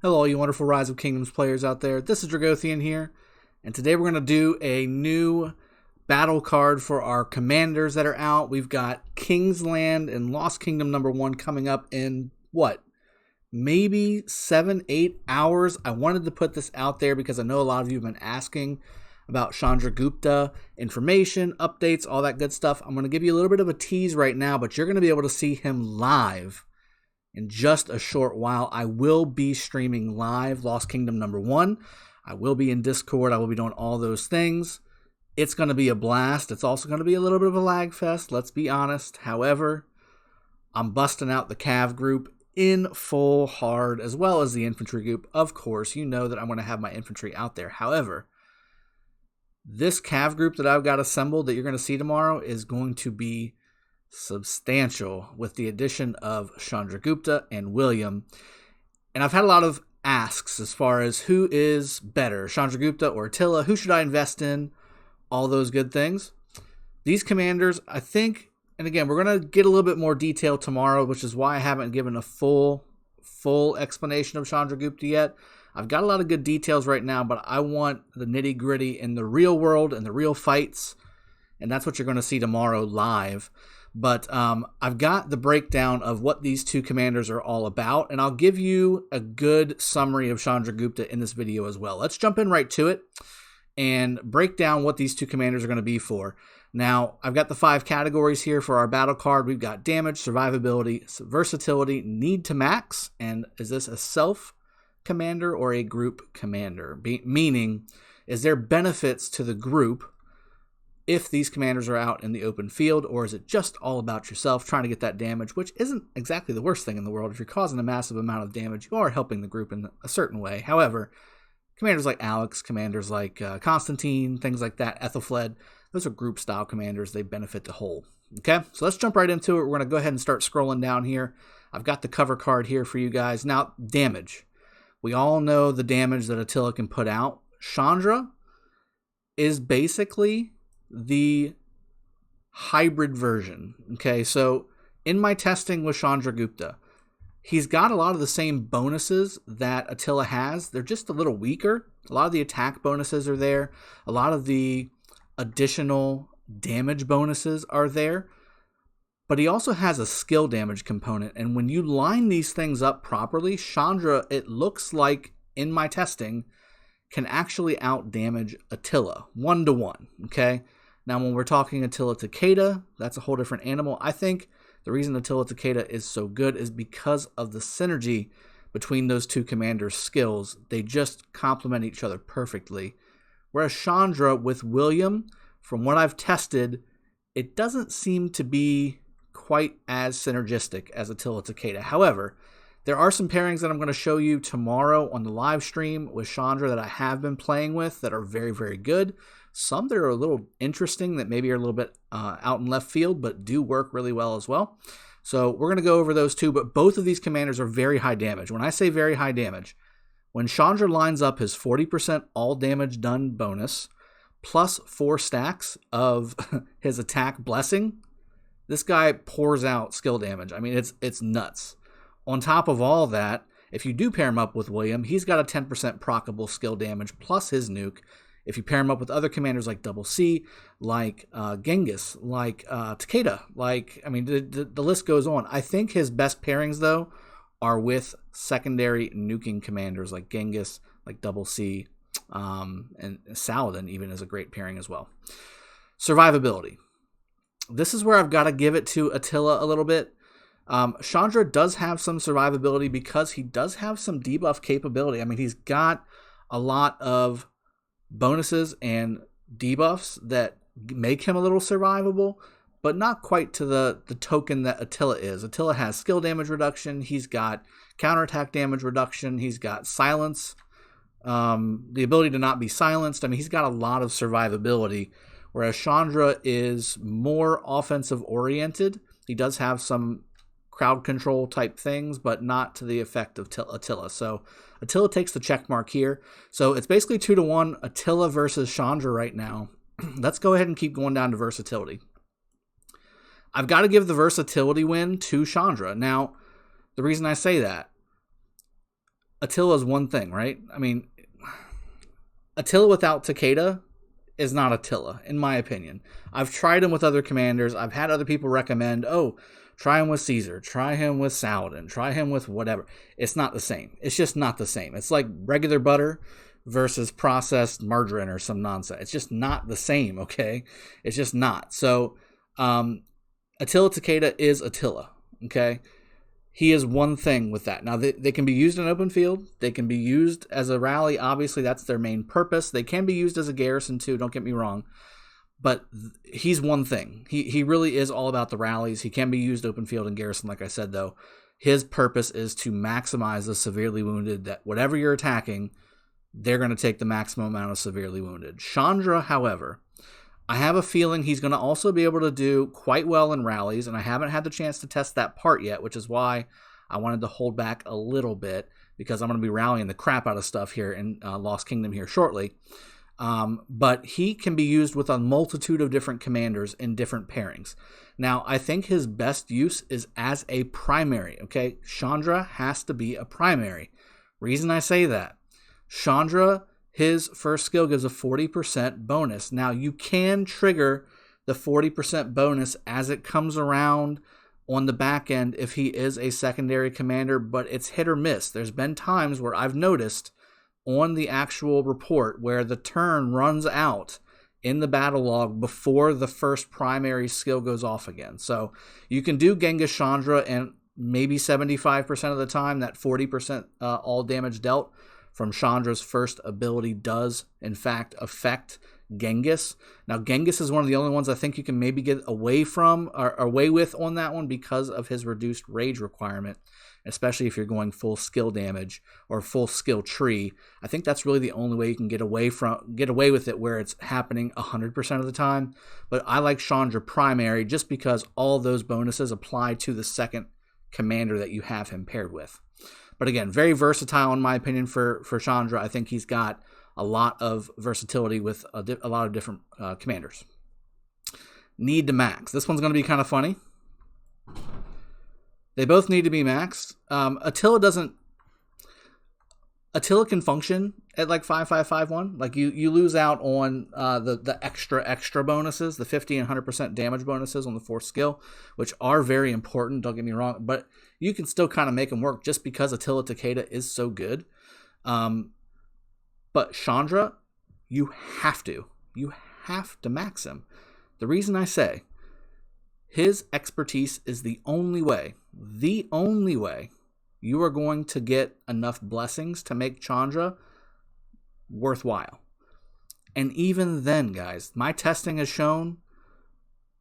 Hello, all you wonderful Rise of Kingdoms players out there. This is Dragothien here, and today we're going to do a new battle card for our commanders that are out. We've got Kingsland and Lost Kingdom number 1 coming up in, maybe 7-8 hours. I wanted to put this out there because I know a lot of you have been asking about Chandragupta information, updates, all that good stuff. I'm going to give you a little bit of a tease right now, but you're going to be able to see him live in just a short while. I will be streaming live Lost Kingdom number 1. I will be in Discord. I will be doing all those things. It's going to be a blast. It's also going to be a little bit of a lag fest, let's be honest. However, I'm busting out the Cav group in full hard, as well as the infantry group. Of course, you know that I'm going to have my infantry out there. However, this Cav group that I've got assembled that you're going to see tomorrow is going to be substantial with the addition of Chandragupta and William. And I've had a lot of asks as far as who is better, Chandragupta or Attila, who should I invest in, all those good things. These commanders, I think, and again, we're going to get a little bit more detail tomorrow, which is why I haven't given a full explanation of Chandragupta yet. I've got a lot of good details right now, but I want the nitty gritty in the real world and the real fights, and that's what you're going to see tomorrow live. But I've got the breakdown of what these two commanders are all about, and I'll give you a good summary of Chandragupta in this video as well. Let's jump in right to it and break down what these two commanders are going to be for. Now, I've got the 5 categories here for our battle card. We've got damage, survivability, versatility, need to max, and is this a self commander or a group commander? Meaning, is there benefits to the group if these commanders are out in the open field, or is it just all about yourself trying to get that damage, which isn't exactly the worst thing in the world. If you're causing a massive amount of damage, you are helping the group in a certain way. However, commanders like Alex, commanders like Constantine, things like that, Ethelfled, those are group style commanders. They benefit the whole. Okay, so let's jump right into it. We're going to go ahead and start scrolling down here. I've got the cover card here for you guys. Now, damage. We all know the damage that Attila can put out. Chandra is basically the hybrid version. Okay, so in my testing with Chandragupta, he's got a lot of the same bonuses that Attila has. They're just a little weaker. A lot of the attack bonuses are there. A lot of the additional damage bonuses are there. But he also has a skill damage component. And when you line these things up properly, Chandra, it looks like in my testing, can actually out damage Attila 1-to-1. Okay. Now, when we're talking Attila Takeda, that's a whole different animal. I think the reason Attila Takeda is so good is because of the synergy between those two commanders' skills. They just complement each other perfectly. Whereas Chandra with William, from what I've tested, it doesn't seem to be quite as synergistic as Attila Takeda. However, there are some pairings that I'm going to show you tomorrow on the live stream with Chandra that I have been playing with that are very, very good. Some that are a little interesting that maybe are a little bit out in left field, but do work really well as well. So we're going to go over those two, but both of these commanders are very high damage. When I say very high damage, when Chandra lines up his 40% all damage done bonus plus 4 stacks of his attack blessing, this guy pours out skill damage. I mean, it's nuts. On top of all that, if you do pair him up with William, he's got a 10% proccable skill damage plus his nuke. If you pair him up with other commanders like Double C, like Genghis, like Takeda, the list goes on. I think his best pairings, though, are with secondary nuking commanders like Genghis, like Double C, and Saladin even is a great pairing as well. Survivability. This is where I've got to give it to Attila a little bit. Chandra does have some survivability because he does have some debuff capability. I mean, he's got a lot of bonuses and debuffs that make him a little survivable, but not quite to the token that Attila is. Attila has skill damage reduction. He's got counterattack damage reduction. He's got silence, the ability to not be silenced. I mean, he's got a lot of survivability, whereas Chandra is more offensive oriented. He does have some crowd control type things, but not to the effect of Attila. So Attila takes the check mark here. So it's basically 2-to-1 Attila versus Chandra right now. Let's go ahead and keep going down to versatility. I've got to give the versatility win to Chandra. Now, the reason I say that, Attila is one thing, right? I mean, Attila without Takeda is not Attila, in my opinion. I've tried him with other commanders. I've had other people recommend, oh, try him with Caesar, try him with Saladin, try him with whatever. It's not the same. It's just not the same. It's like regular butter versus processed margarine or some nonsense. It's just not the same, okay? It's just not. So, Attila Takeda is Attila, okay? He is one thing with that. Now, they can be used in open field. They can be used as a rally. Obviously, that's their main purpose. They can be used as a garrison, too. Don't get me wrong. But he's one thing. He really is all about the rallies. He can be used open field and garrison, like I said, though. His purpose is to maximize the severely wounded, that whatever you're attacking, they're going to take the maximum amount of severely wounded. Chandra, however, I have a feeling he's going to also be able to do quite well in rallies, and I haven't had the chance to test that part yet, which is why I wanted to hold back a little bit, because I'm going to be rallying the crap out of stuff here in Lost Kingdom here shortly. But he can be used with a multitude of different commanders in different pairings. Now, I think his best use is as a primary, okay? Chandra has to be a primary. Reason I say that, Chandra, his first skill gives a 40% bonus. Now, you can trigger the 40% bonus as it comes around on the back end if he is a secondary commander, but it's hit or miss. There's been times where I've noticed on the actual report where the turn runs out in the battle log before the first primary skill goes off again. So you can do Genghis Chandra, and maybe 75% of the time that 40% all damage dealt from Chandra's first ability does, in fact, affect Genghis. Now, Genghis is one of the only ones I think you can maybe get away from or away with on that one because of his reduced rage requirement, especially if you're going full skill damage or full skill tree. I think that's really the only way you can get away with it, where it's happening 100% of the time. But I like Chandra primary just because all those bonuses apply to the second commander that you have him paired with. But again, very versatile in my opinion for Chandra. I think he's got a lot of versatility with a lot of different commanders. Need to max. This one's going to be kind of funny. They both need to be maxed. Attila can function at like 5.5.5.1. Like you lose out on the extra bonuses, the 50 and 100% damage bonuses on the fourth skill, which are very important. Don't get me wrong, but you can still kind of make them work just because Attila Takeda is so good. But Chandra, you have to max him. The reason I say his expertise is the only way you are going to get enough blessings to make Chandra worthwhile. And even then, guys, my testing has shown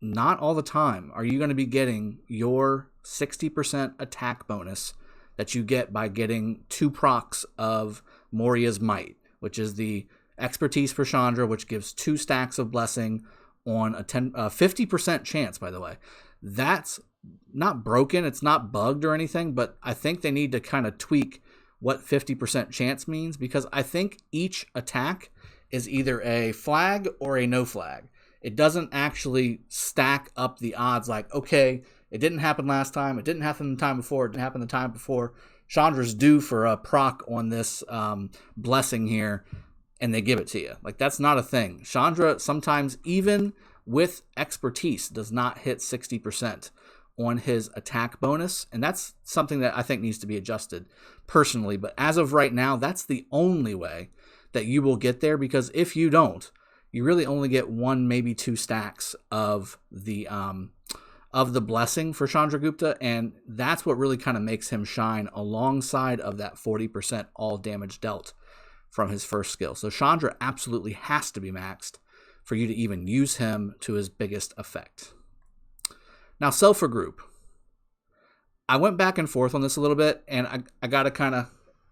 not all the time are you going to be getting your 60% attack bonus that you get by getting 2 procs of Moria's Might, which is the expertise for Chandra, which gives 2 stacks of blessing on a 50% chance, by the way. That's not broken, it's not bugged or anything, but I think they need to kind of tweak what 50% chance means, because I think each attack is either a flag or a no flag. It doesn't actually stack up the odds like, okay, it didn't happen last time, it didn't happen the time before, it didn't happen the time before. Chandra's due for a proc on this blessing here, and they give it to you. Like, that's not a thing. Chandra sometimes, even with expertise, does not hit 60% on his attack bonus, and that's something that I think needs to be adjusted personally. But as of right now, that's the only way that you will get there, because if you don't, you really only get 1, maybe 2 stacks of the blessing for Chandragupta, and that's what really kind of makes him shine alongside of that 40% all damage dealt from his first skill. So Chandra absolutely has to be maxed for you to even use him to his biggest effect. Now, self or group. I went back and forth on this a little bit, and I got to kind of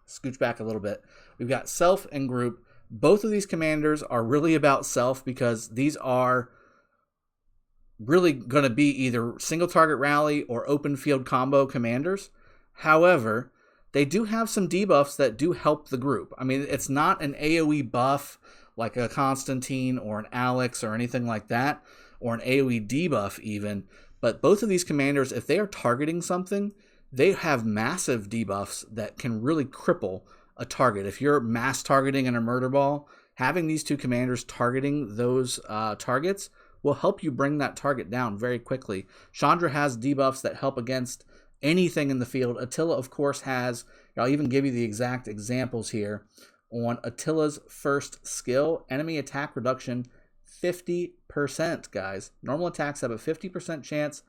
scooch back a little bit. We've got self and group. Both of these commanders are really about self, because these are really going to be either single target rally or open field combo commanders. However, they do have some debuffs that do help the group. I mean, it's not an AoE buff like a Constantine or an Alex or anything like that, or an AoE debuff even. But both of these commanders, if they are targeting something, they have massive debuffs that can really cripple a target. If you're mass targeting in a murder ball, having these two commanders targeting those targets will help you bring that target down very quickly. Chandra has debuffs that help against anything in the field. Attila, of course, has, I'll even give you the exact examples here. On Attila's first skill, enemy attack reduction 50%, guys. Normal attacks have a 50% chance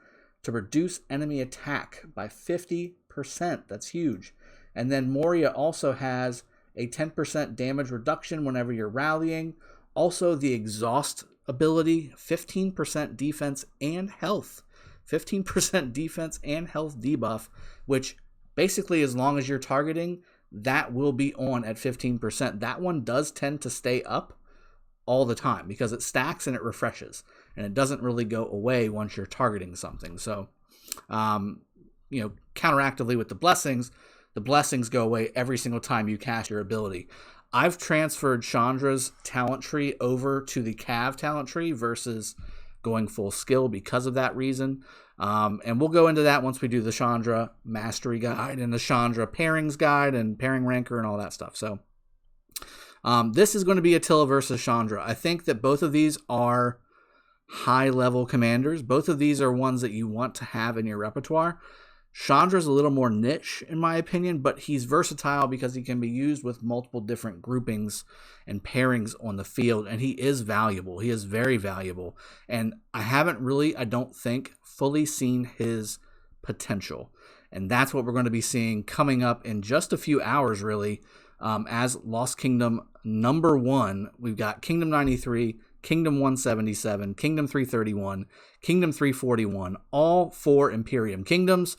to reduce enemy attack by 50%. That's huge. And then Moria also has a 10% damage reduction whenever you're rallying. Also, the exhaust ability, 15% defense and health. 15% defense and health debuff, which basically, as long as you're targeting, that will be on at 15%. That one does tend to stay up all the time because it stacks and it refreshes, and it doesn't really go away once you're targeting something. So, counteractively with the blessings go away every single time you cast your ability. I've transferred Chandra's talent tree over to the Cav talent tree versus going full skill because of that reason. And we'll go into that once we do the Chandra mastery guide and the Chandra pairings guide and pairing ranker and all that stuff. So this is going to be Attila versus Chandra. I think that both of these are high level commanders. Both of these are ones that you want to have in your repertoire. Chandra's a little more niche in my opinion, but he's versatile because he can be used with multiple different groupings and pairings on the field, and he is valuable. He is very valuable, and I haven't really, I don't think, fully seen his potential, and that's what we're going to be seeing coming up in just a few hours, really, as Lost Kingdom number 1. We've got Kingdom 93, Kingdom 177, Kingdom 331, Kingdom 341, all 4 Imperium Kingdoms,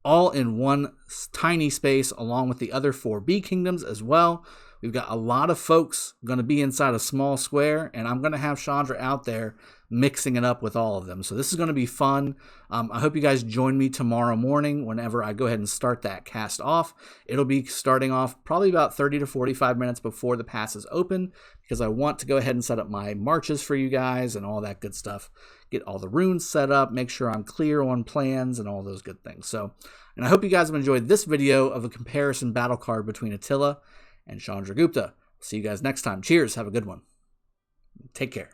all in one tiny space, along with the other 4 B Kingdoms as well. We've got a lot of folks going to be inside a small square, and I'm going to have Chandra out there mixing it up with all of them. So this is going to be fun. I hope you guys join me tomorrow morning whenever I go ahead and start that cast off. It'll be starting off probably about 30 to 45 minutes before the passes open, because I want to go ahead and set up my marches for you guys and all that good stuff. Get all the runes set up, make sure I'm clear on plans and all those good things. So, and I hope you guys have enjoyed this video of a comparison battle card between Attila and Chandragupta. See you guys next time. Cheers. Have a good one. Take care.